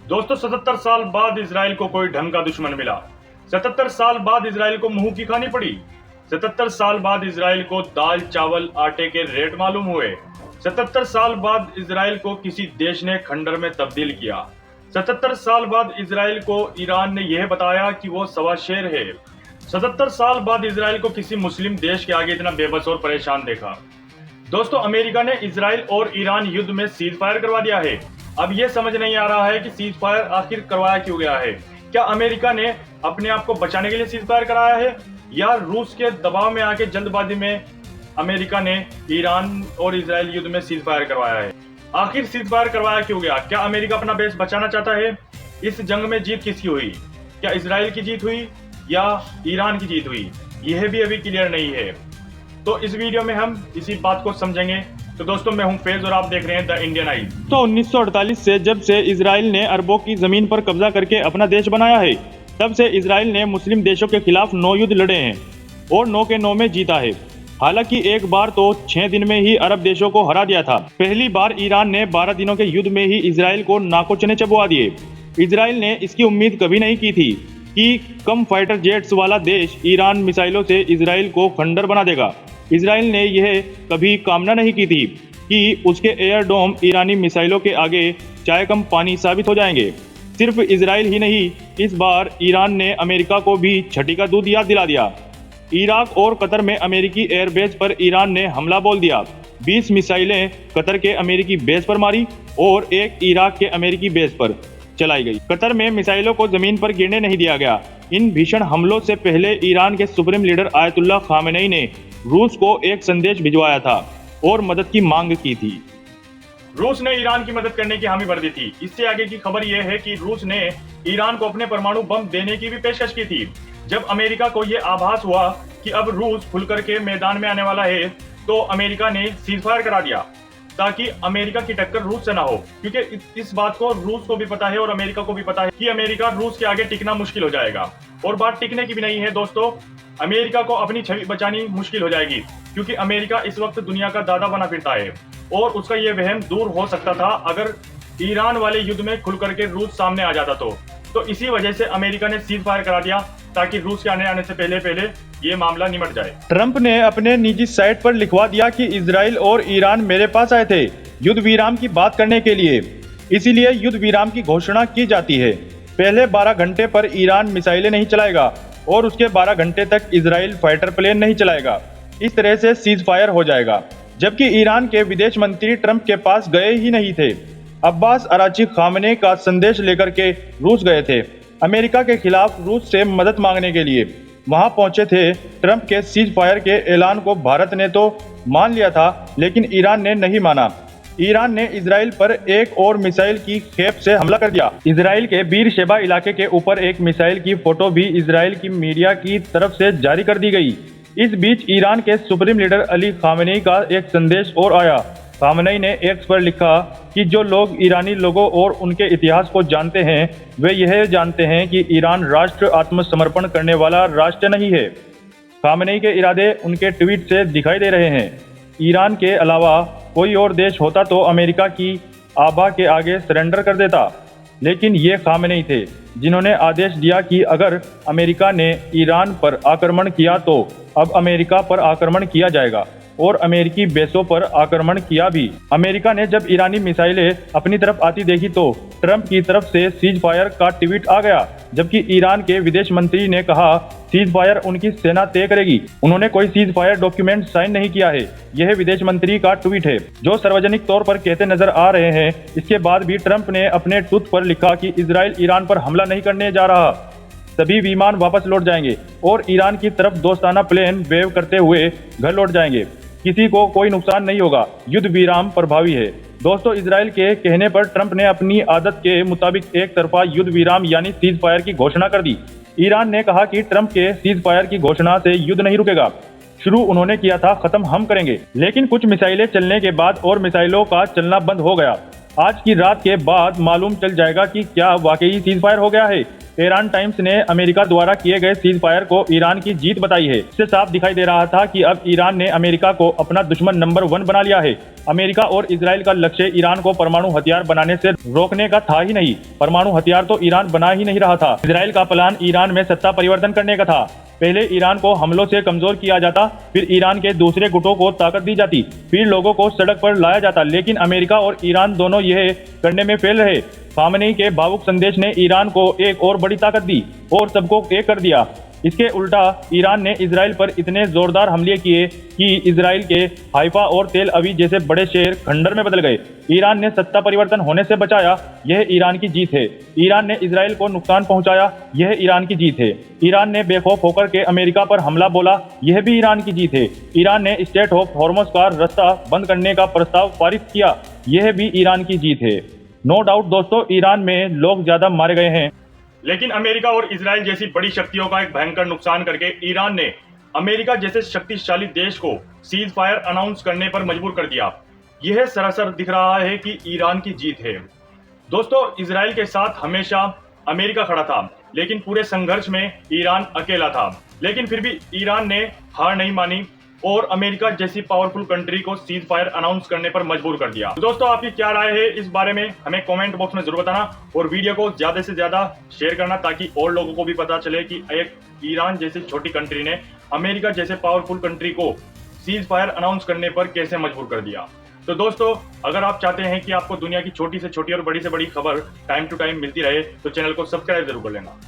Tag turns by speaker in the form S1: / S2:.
S1: दोस्तों 77 साल बाद इजराइल को कोई ढंग का दुश्मन मिला। 77 साल बाद इजराइल को मुंह की खानी पड़ी। 77 साल बाद इजराइल को दाल चावल आटे के रेट मालूम हुए। 77 साल बाद इजराइल को किसी देश ने खंडर में तब्दील किया। 77 साल बाद इजराइल को ईरान ने यह बताया कि वो सवा शेर है। 77 साल बाद इजराइल को किसी मुस्लिम देश के आगे इतना बेबस और परेशान देखा। दोस्तों अमेरिका ने इजराइल और ईरान युद्ध में सीज फायर करवा दिया है। अब यह समझ नहीं आ रहा है कि सीज फायर आखिर करवाया क्यों गया है। क्या अमेरिका ने अपने आप को बचाने के लिए सीज फायर कराया है या रूस के दबाव में आके जल्दबाजी में अमेरिका ने ईरान और इजराइल युद्ध में सीज फायर करवाया है। आखिर सीज फायर करवाया क्यों गया? क्या अमेरिका अपना बेस बचाना चाहता है? इस जंग में जीत किसकी हुई? क्या इजराइल की जीत हुई या ईरान की जीत हुई? यह भी अभी क्लियर नहीं है। तो इस वीडियो में हम इसी बात को समझेंगे। तो दोस्तों मैं हूं फैज और आप देख रहे हैं द इंडियन आई।
S2: तो 1948 से जब से इजराइल ने अरबों की जमीन पर कब्जा करके अपना देश बनाया है, तब से इजराइल ने मुस्लिम देशों के खिलाफ 9 युद्ध लड़े हैं और 9 के 9 में जीता है। हालांकि एक बार तो 6 दिन में ही अरब देशों को हरा दिया था। पहली बार ईरान ने 12 दिनों के युद्ध में ही इजराइल को नाको चने चबवा दिए। इजराइल ने इसकी उम्मीद कभी नहीं की थी कि कम फाइटर जेट्स वाला देश ईरान मिसाइलों से इजराइल को खंडर बना देगा। इजराइल ने यह कभी कामना नहीं की थी कि उसके एयर डोम ईरानी मिसाइलों के आगे चाय कम पानी साबित हो जाएंगे। सिर्फ इजराइल ही नहीं, इस बार ईरान ने अमेरिका को भी छठी का दूध याद दिला दिया। इराक और कतर में अमेरिकी एयरबेस पर ईरान ने हमला बोल दिया। 20 मिसाइलें कतर के अमेरिकी बेस पर मारी और एक इराक के अमेरिकी बेस पर चलाई गई। कतर में मिसाइलों को जमीन पर गिरने नहीं दिया गया। इन भीषण हमलों से पहले ईरान के सुप्रीम लीडर आयतुल्ला खामेनेई ने रूस को एक संदेश भिजवाया था और मदद की मांग की थी।
S1: रूस ने ईरान की मदद करने की हामी भर दी थी। इससे आगे की खबर यह है कि रूस ने ईरान को अपने परमाणु बम देने की भी पेशकश की थी। जब अमेरिका को यह आभास हुआ कि अब रूस खुलकर के मैदान में आने वाला है, तो अमेरिका ने सीज फायर करा दिया ताकि अमेरिका की टक्कर रूस से ना हो। क्योंकि इस बात को रूस को भी पता है और अमेरिका को भी पता है कि अमेरिका रूस के आगे टिकना मुश्किल हो जाएगा। और बात टिकने की भी नहीं है दोस्तों, अमेरिका को अपनी छवि बचानी मुश्किल हो जाएगी। क्योंकि अमेरिका इस वक्त दुनिया का दादा बना फिरता है और उसका यह वहम दूर हो सकता था अगर ईरान वाले युद्ध में खुल करके रूस सामने आ जाता तो इसी वजह से अमेरिका ने सीज फायर करा दिया ताकि रूस के आने से पहले ये मामला निमट जाए।
S2: ट्रंप ने अपने निजी साइट पर लिखवा दिया कि इजराइल और ईरान मेरे पास आए थे युद्ध विराम की बात करने के लिए, इसीलिए युद्ध विराम की घोषणा की जाती है। पहले 12 घंटे पर ईरान मिसाइलें नहीं चलाएगा और उसके 12 घंटे तक इजराइल फाइटर प्लेन नहीं चलाएगा। इस तरह से सीज फायर हो जाएगा। जबकि ईरान के विदेश मंत्री ट्रंप के पास गए ही नहीं थे। अब्बास अराची खामनेई का संदेश लेकर के रूस गए थे। अमेरिका के खिलाफ रूस से मदद मांगने के लिए वहां पहुंचे थे। ट्रंप के सीज फायर के ऐलान को भारत ने तो मान लिया था, लेकिन ईरान ने नहीं माना। ईरान ने इजराइल पर एक और मिसाइल की खेप से हमला कर दिया। इजराइल के बीर शेबा इलाके के ऊपर एक मिसाइल की फोटो भी इजराइल की मीडिया की तरफ से जारी कर दी गई। इस बीच ईरान के सुप्रीम लीडर अली खामेनेई का एक संदेश और आया। खामेनेई ने एक्स पर लिखा कि जो लोग ईरानी लोगों और उनके इतिहास को जानते हैं वे यह जानते हैं कि ईरान राष्ट्र आत्मसमर्पण करने वाला राष्ट्र नहीं है। खामेनेई के इरादे उनके ट्वीट से दिखाई दे रहे हैं। ईरान के अलावा कोई और देश होता तो अमेरिका की आभा के आगे सरेंडर कर देता, लेकिन ये खामेनेई थे जिन्होंने आदेश दिया कि अगर अमेरिका ने ईरान पर आक्रमण किया तो अब अमेरिका पर आक्रमण किया जाएगा और अमेरिकी बेसों पर आक्रमण किया भी। अमेरिका ने जब ईरानी मिसाइलें अपनी तरफ आती देखी तो ट्रंप की तरफ से सीज फायर का ट्वीट आ गया, जबकि ईरान के विदेश मंत्री ने कहा सीज फायर उनकी सेना तय करेगी। उन्होंने कोई सीज फायर डॉक्यूमेंट साइन नहीं किया है। यह विदेश मंत्री का ट्वीट है जो सार्वजनिक तौर पर कहते नजर आ रहे हैं। इसके बाद भी ट्रंप ने अपने ट्वीट पर लिखा कि इजराइल ईरान पर हमला नहीं करने जा रहा, सभी विमान वापस लौट जाएंगे और ईरान की तरफ दोस्ताना प्लेन वेव करते हुए घर लौट जाएंगे। किसी को कोई नुकसान नहीं होगा, युद्ध विराम प्रभावी है। दोस्तों इजराइल के कहने पर ट्रंप ने अपनी आदत के मुताबिक एक तरफा युद्ध विराम यानी सीज फायर की घोषणा कर दी। ईरान ने कहा कि ट्रंप के सीज फायर की घोषणा से युद्ध नहीं रुकेगा। शुरू उन्होंने किया था खत्म हम करेंगे, लेकिन कुछ मिसाइलें चलने के बाद और मिसाइलों का चलना बंद हो गया। आज की रात के बाद मालूम चल जाएगा कि क्या वाकई सीज फायर हो गया है। ईरान टाइम्स ने अमेरिका द्वारा किए गए सीज फायर को ईरान की जीत बताई है। इससे साफ दिखाई दे रहा था कि अब ईरान ने अमेरिका को अपना दुश्मन नंबर 1 बना लिया है। अमेरिका और इजराइल का लक्ष्य ईरान को परमाणु हथियार बनाने से रोकने का था ही नहीं। परमाणु हथियार तो ईरान बना ही नहीं रहा था। इजराइल का प्लान ईरान में सत्ता परिवर्तन करने का था। पहले ईरान को हमलों से कमजोर किया जाता, फिर ईरान के दूसरे गुटों को ताकत दी जाती, फिर लोगों को सड़क पर लाया जाता। लेकिन अमेरिका और ईरान दोनों यह करने में फेल रहे। खामनेई के भावुक संदेश ने ईरान को एक और बड़ी ताकत दी और सबको एक कर दिया। इसके उल्टा ईरान ने इजराइल पर इतने जोरदार हमले किए कि इजराइल के हाइफा और तेल अवीव जैसे बड़े शहर खंडर में बदल गए। ईरान ने सत्ता परिवर्तन होने से बचाया, यह ईरान की जीत है। ईरान ने इजराइल को नुकसान पहुंचाया, यह ईरान की जीत है। ईरान ने बेखौफ होकर के अमेरिका पर हमला बोला, यह भी ईरान की जीत है। ईरान ने स्ट्रेट ऑफ हॉर्मुज का रास्ता बंद करने का प्रस्ताव पारित किया, यह भी ईरान की जीत है। नो डाउट दोस्तों, ईरान में लोग ज्यादा मारे गए हैं,
S1: लेकिन अमेरिका और इजराइल जैसी बड़ी शक्तियों का एक भयंकर नुकसान करके ईरान ने अमेरिका जैसे शक्तिशाली देश को सीज फायर अनाउंस करने पर मजबूर कर दिया। यह सरासर दिख रहा है कि ईरान की जीत है। दोस्तों, इजराइल के साथ हमेशा अमेरिका खड़ा था, लेकिन पूरे संघर्ष में ईरान अकेला था। लेकिन फिर भी ईरान ने हार नहीं मानी और अमेरिका जैसी पावरफुल कंट्री को सीज फायर अनाउंस करने पर मजबूर कर दिया। तो दोस्तों, आपकी क्या राय है इस बारे में हमें कमेंट बॉक्स में जरूर बताना और वीडियो को ज्यादा से ज्यादा शेयर करना, ताकि और लोगों को भी पता चले कि एक ईरान जैसी छोटी कंट्री ने अमेरिका जैसे पावरफुल कंट्री को सीज फायर अनाउंस करने पर कैसे मजबूर कर दिया। तो दोस्तों, अगर आप चाहते हैं कि आपको दुनिया की छोटी से छोटी और बड़ी से बड़ी खबर टाइम टू टाइम मिलती रहे तो चैनल को सब्सक्राइब जरूर कर लेना।